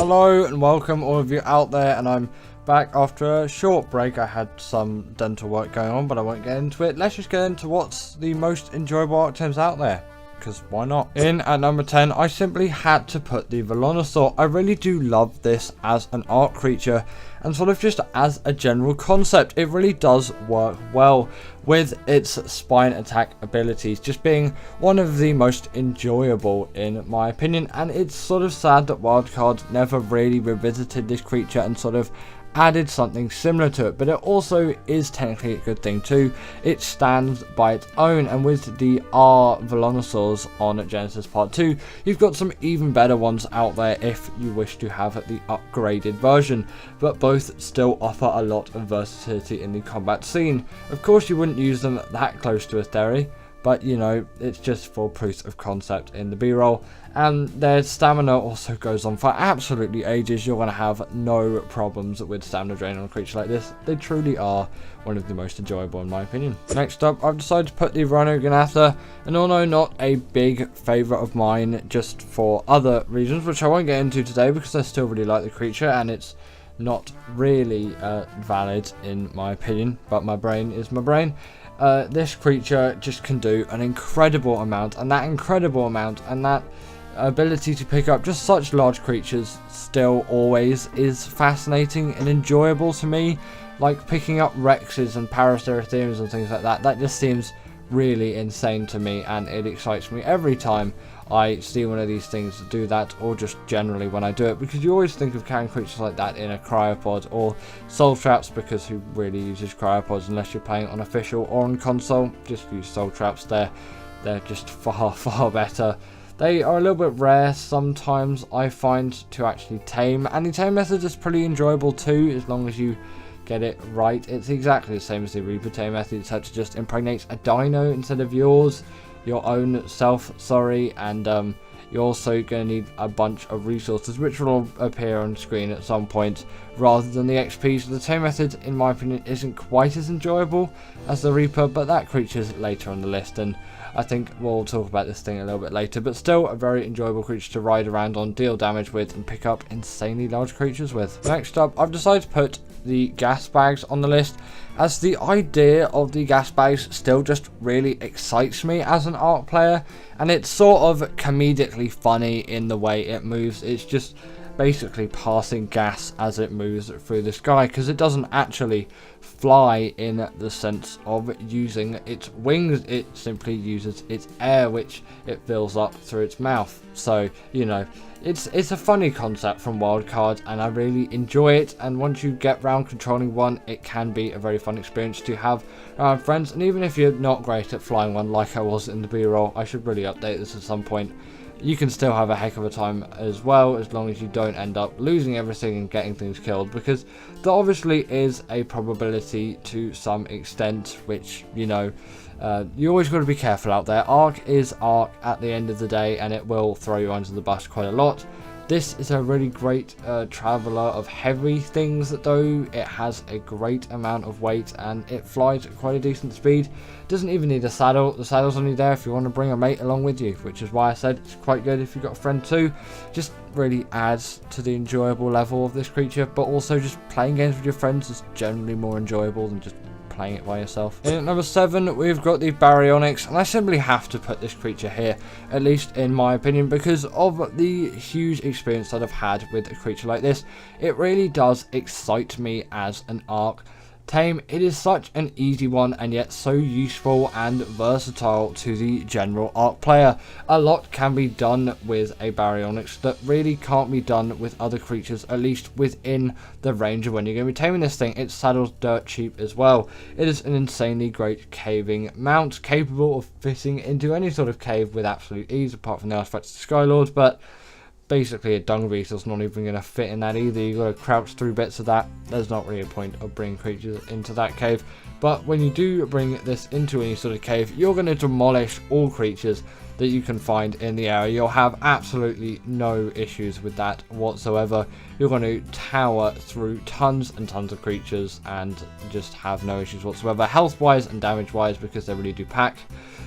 Hello and welcome all of you out there, and I'm back after a short break. I had some dental work going on, but I won't get into it. Let's just get into what's the most enjoyable Ark Tames out there, because why not? In at number 10, I simply had to put the Vonaur. I really do love this as an Ark creature, and sort of just as a general concept. It really does work well with its spine attack abilities, just being one of the most enjoyable in my opinion. And it's sort of sad that Wildcard never really revisited this creature and sort of added something similar to it, but it also is technically a good thing too. It stands by its own, and with the Vonaurs on Genesis Part 2, you've got some even better ones out there if you wish to have the upgraded version, but both still offer a lot of versatility in the combat scene. Of course you wouldn't use them that close to a theory, but you know, it's just for proof of concept in the B-roll. And their stamina also goes on for absolutely ages. You're going to have no problems with stamina drain on a creature like this. They truly are one of the most enjoyable in my opinion. Next up, I've decided to put the Roggatha, and although not a big favourite of mine, just for other reasons, which I won't get into today because I still really like the creature and it's not really valid in my opinion, but my brain is my brain. This creature just can do an incredible amount, and that ability to pick up just such large creatures still always is fascinating and enjoyable to me. Like picking up Rexes and Paraceratheriums and things like that, that just seems really insane to me, and it excites me every time I see one of these things do that, or just generally when I do it, because you always think of carrying creatures like that in a cryopod or soul traps, because who really uses cryopods unless you're playing on official or on console? Just use soul traps. They're just far better. They are a little bit rare sometimes, I find, to actually tame, and the tame method is pretty enjoyable too, as long as you get it right. It's exactly the same as the Reaper tame method, such as just impregnates a dino instead of your own self, and you're also going to need a bunch of resources which will appear on screen at some point rather than the XP. So the tame method, in my opinion, isn't quite as enjoyable as the Reaper, but that creature's later on the list, and I think we'll talk about this thing a little bit later, but still a very enjoyable creature to ride around on, deal damage with, and pick up insanely large creatures with. Next up, I've decided to put the Gasbags on the list, as the idea of the Gasbags still just really excites me as an Ark player, and it's sort of comedically funny in the way it moves. It's just basically passing gas as it moves through the sky, because it doesn't actually fly in the sense of using its wings. It simply uses its air, which it fills up through its mouth. So you know, it's a funny concept from Wildcard, and I really enjoy it. And once you get round controlling one, it can be a very fun experience to have around friends. And even if you're not great at flying one like I was in the B-roll, I should really update this at some point, you can still have a heck of a time as well, as long as you don't end up losing everything and getting things killed, because there obviously is a probability to some extent, which, you know, you always got to be careful out there. Ark is Ark at the end of the day, and it will throw you under the bus quite a lot. This is a really great traveller of heavy things, though. It has a great amount of weight and it flies at quite a decent speed. Doesn't even need a saddle. The saddle's only there if you want to bring a mate along with you, which is why I said it's quite good if you've got a friend too. Just really adds to the enjoyable level of this creature, but also just playing games with your friends is generally more enjoyable than just playing it by yourself. In at number 7, we've got the Bionics, and I simply have to put this creature here, at least in my opinion, because of the huge experience that I've had with a creature like this. It really does excite me as an Ark Tame. It is such an easy one, and yet so useful and versatile to the general Ark player. A lot can be done with a Bionics that really can't be done with other creatures, at least within the range of when you're going to be taming this thing. Its saddle's dirt cheap as well. It is an insanely great caving mount, capable of fitting into any sort of cave with absolute ease, apart from the artifacts of Skylord, but basically a dung beetle's not even going to fit in that either. You've got to crouch through bits of that. There's not really a point of bringing creatures into that cave. But when you do bring this into any sort of cave, you're going to demolish all creatures that you can find in the area. You'll have absolutely no issues with that whatsoever. You're going to tower through tons and tons of creatures and just have no issues whatsoever, health wise and damage wise, because they really do pack.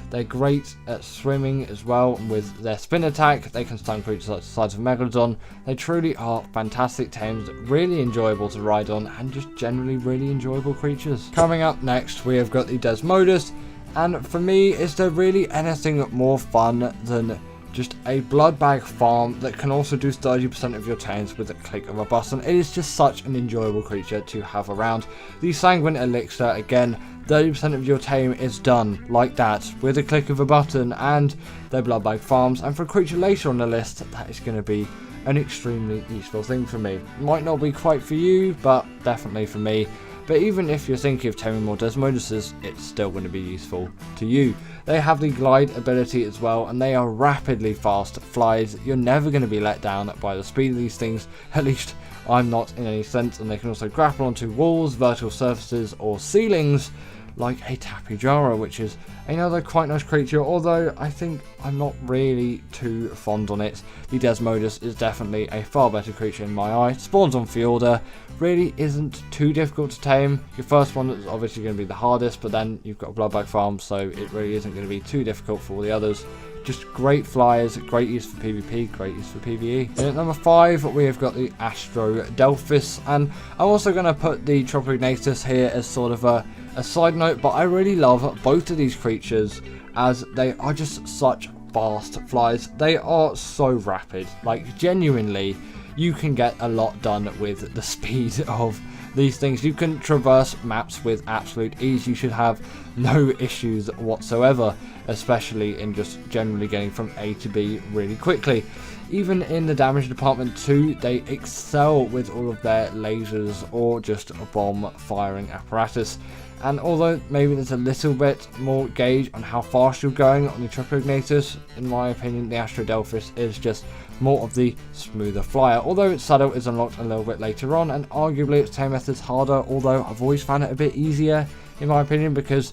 They're great at swimming as well. With their spin attack, they can stun creatures like the size of Megalodon. They truly are fantastic tames, really enjoyable to ride on, and just generally really enjoyable creatures. Coming up next, we have got the Desmodus, and for me, is there really anything more fun than just a blood bag farm that can also do 30% of your tames with a click of a button? It is just such an enjoyable creature to have around. The Sanguine Elixir, again, 30% of your tame is done like that with a click of a button, and their blood bag farms. And for a creature later on the list, that is going to be an extremely useful thing for me. Might not be quite for you, but definitely for me. But even if you're thinking of taming more Desmoduses, it's still going to be useful to you. They have the glide ability as well, and they are rapidly fast flies. You're never going to be let down by the speed of these things, at least I'm not in any sense. And they can also grapple onto walls, vertical surfaces, or ceilings, like a Tapijara, which is another quite nice creature, although I think I'm not really too fond on it. The Desmodus is definitely a far better creature in my eye. Spawns on Fjorda, really isn't too difficult to tame. Your first one is obviously going to be the hardest, but then you've got a bloodbag farm, so it really isn't going to be too difficult for all the others. Just great flyers, great use for PvP, great use for PvE. And at number 5, we have got the Astrodelus, and I'm also going to put the Tropignatus here as sort of a side note, but I really love both of these creatures as they are just such fast flies. They are so rapid, like genuinely you can get a lot done with the speed of these things. You can traverse maps with absolute ease. You should have no issues whatsoever, especially in just generally getting from A to B really quickly. Even in the damage department too, they excel with all of their lasers or just a bomb firing apparatus. And although maybe there's a little bit more gauge on how fast you're going on the Tropignatus, in my opinion the Astrodelus is just more of the smoother flyer. Although its saddle is unlocked a little bit later on, and arguably its tame method's harder, although I've always found it a bit easier in my opinion, because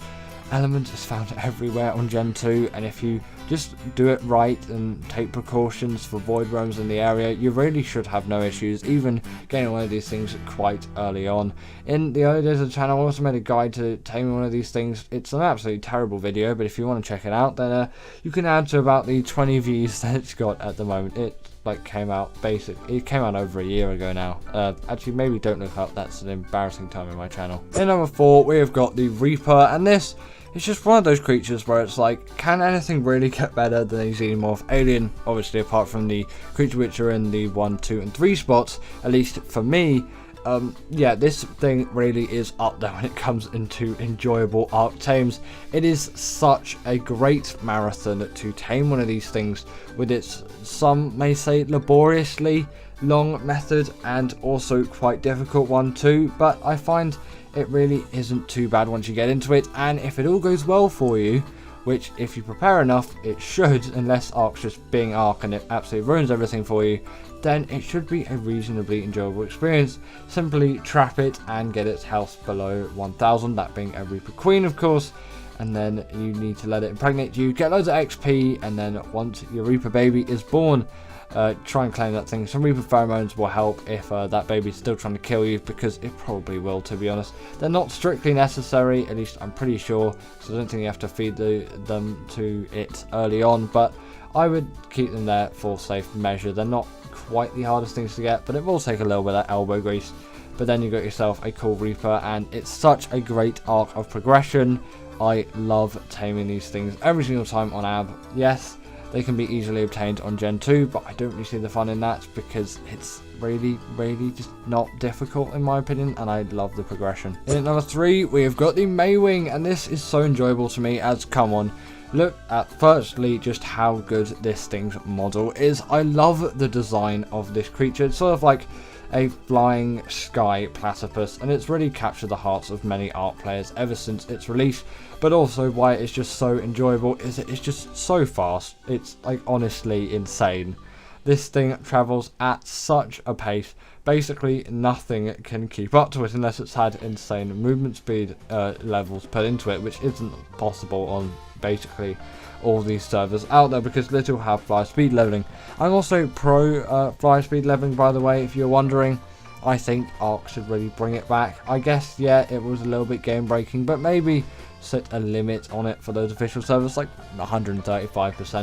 Element is found everywhere on Gen 2, and if you just do it right and take precautions for void roams in the area, you really should have no issues, even getting one of these things quite early on. In the early days of the channel, I also made a guide to taming one of these things. It's an absolutely terrible video, but if you want to check it out, then you can add to about the 20 views that it's got at the moment. It came out over a year ago now. Actually, maybe don't look up, that's an embarrassing time in my channel. In number 4, we have got the Reaper, and this is just one of those creatures where it's like, can anything really get better than a Xenomorph alien? Obviously, apart from the creature which are in the 1, 2, and 3 spots, at least for me. Yeah, this thing really is up there when it comes into enjoyable Ark Tames. It is such a great marathon to tame one of these things with its, some may say, laboriously long method, and also quite difficult one too, but I find it really isn't too bad once you get into it. And if it all goes well for you, which if you prepare enough it should, unless Ark's just being Ark and it absolutely ruins everything for you, then it should be a reasonably enjoyable experience. Simply trap it and get its health below 1000, that being a Reaper Queen of course, and then you need to let it impregnate you, get loads of XP, and then once your Reaper baby is born, try and claim that thing. Some Reaper pheromones will help if that baby's still trying to kill you, because it probably will, to be honest. They're not strictly necessary, at least I'm pretty sure, so I don't think you have to feed them to it early on, but I would keep them there for safe measure. They're not quite the hardest things to get, but it will take a little bit of elbow grease. But then you got yourself a cool Reaper, and it's such a great arc of progression. I love taming these things every single time on AB. Yes, they can be easily obtained on Gen 2, but I don't really see the fun in that, because it's really just not difficult in my opinion, and I love the progression. In at number 3, we have got the Mwing, and this is so enjoyable to me as, come on, look at firstly just how good this thing's model is. I love the design of this creature. It's sort of like a flying sky platypus, and it's really captured the hearts of many Ark players ever since its release. But also why it's just so enjoyable is it's just so fast. It's like honestly insane. This thing travels at such a pace. Basically, nothing can keep up to it unless it's had insane movement speed levels put into it, which isn't possible on basically all these servers out there because little have fly speed leveling. I'm also pro fly speed leveling, by the way, if you're wondering. I think Ark should really bring it back. I guess, yeah, it was a little bit game breaking, but maybe set a limit on it for those official servers, like 135%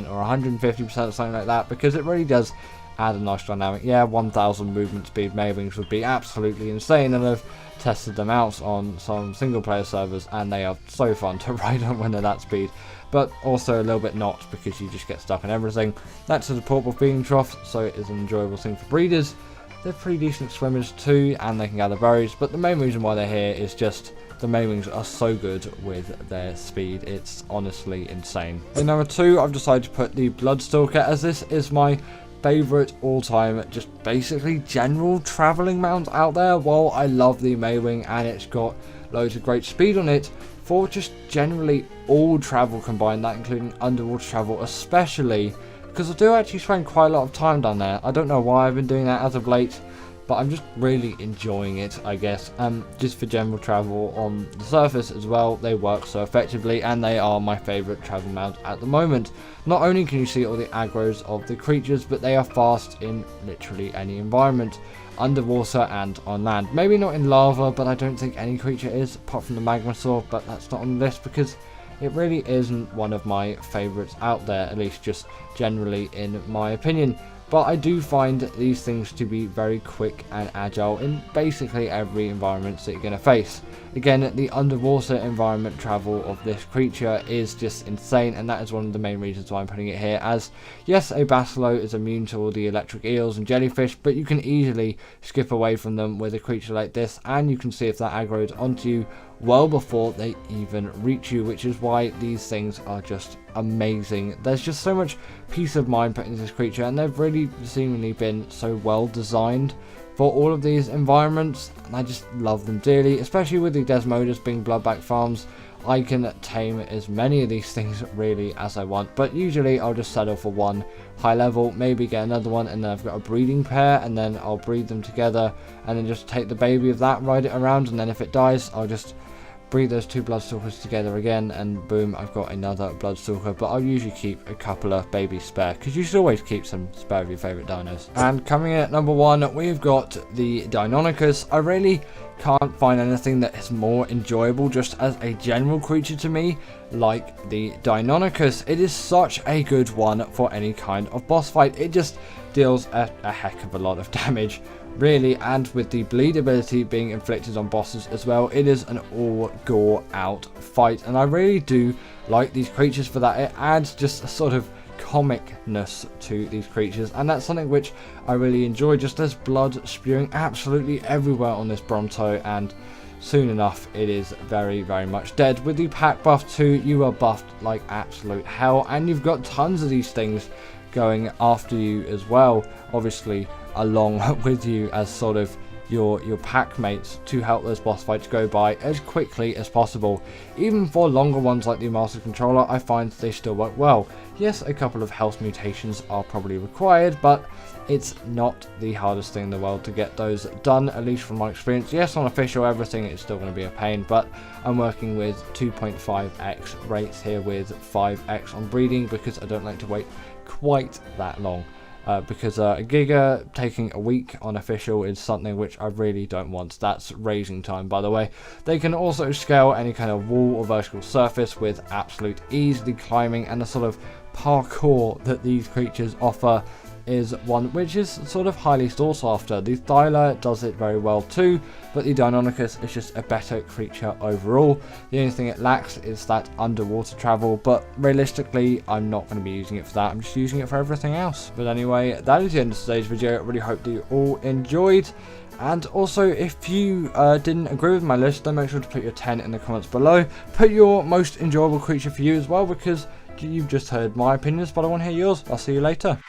or 150% or something like that, because it really does add a nice dynamic. Yeah, 1000 movement speed Maywings would be absolutely insane, and I've tested them out on some single player servers and they are so fun to ride on when they're that speed, but also a little bit not because you just get stuck in everything. That's a supportable feeding trough, so it is an enjoyable thing for breeders. They're pretty decent swimmers too, and they can gather berries, but the main reason why they're here is just the Maywings are so good with their speed. It's honestly insane. In number 2, I've decided to put the Blood Stalker, as this is my favourite all-time, just basically general travelling mount out there. While I love the Maywing and it's got loads of great speed on it, for just generally all travel combined, that including underwater travel especially, because I do actually spend quite a lot of time down there. I don't know why I've been doing that as of late, but I'm just really enjoying it, I guess. Just for general travel on the surface as well, they work so effectively, and they are my favourite travel mount at the moment. Not only can you see all the aggros of the creatures, but they are fast in literally any environment, underwater and on land. Maybe not in lava, but I don't think any creature is, apart from the Magmasaur, but that's not on the list because it really isn't one of my favourites out there, at least just generally in my opinion. But I do find these things to be very quick and agile in basically every environment that you're going to face. Again, the underwater environment travel of this creature is just insane, and that is one of the main reasons why I'm putting it here, as yes, a Basilo is immune to all the electric eels and jellyfish, but you can easily skip away from them with a creature like this, and you can see if that aggroed onto you well before they even reach you, which is why these things are just amazing. There's just so much peace of mind put into this creature, and they've really seemingly been so well designed for all of these environments, and I just love them dearly, especially with the Desmodus being bloodback farms. I can tame as many of these things really as I want, but usually I'll just settle for one high level, maybe get another one, and then I've got a breeding pair, and then I'll breed them together and then just take the baby of that, ride it around, and then if it dies I'll just breed those two Bloodstalkers together again, and boom, I've got another Bloodstalker. But I'll usually keep a couple of babies spare, because you should always keep some spare of your favourite dinos. And coming in at number 1, we've got the Deinonychus. I really can't find anything that is more enjoyable just as a general creature to me like the Deinonychus. It is such a good one for any kind of boss fight. It just deals a heck of a lot of damage, really, and with the bleed ability being inflicted on bosses as well, it is an all gore out fight, and I really do like these creatures for that. It adds just a sort of comicness to these creatures, and that's something which I really enjoy. Just there's blood spewing absolutely everywhere on this Bronto, and soon enough it is very much dead. With the pack buff too, you are buffed like absolute hell, and you've got tons of these things going after you as well, obviously along with you as sort of your pack mates, to help those boss fights go by as quickly as possible. Even for longer ones like the Master Controller, I find they still work well. Yes, a couple of health mutations are probably required, but it's not the hardest thing in the world to get those done, at least from my experience. Yes, on official everything it's still going to be a pain, but I'm working with 2.5x rates here with 5x on breeding, because I don't like to wait quite that long. Because a Giga taking a week on official is something which I really don't want. That's raising time, by the way. They can also scale any kind of wall or vertical surface with absolute ease. The climbing and the sort of parkour that these creatures offer is one which is sort of highly sought after. The Thyla does it very well too, but the Deinonychus is just a better creature overall. The only thing it lacks is that underwater travel, but realistically I'm not going to be using it for that. I'm just using it for everything else. But anyway, that is the end of today's video. I really hope that you all enjoyed. And also, if you didn't agree with my list, then make sure to put your 10 in the comments below. Put your most enjoyable creature for you as well, because you've just heard my opinions, but I want to hear yours. I'll see you later.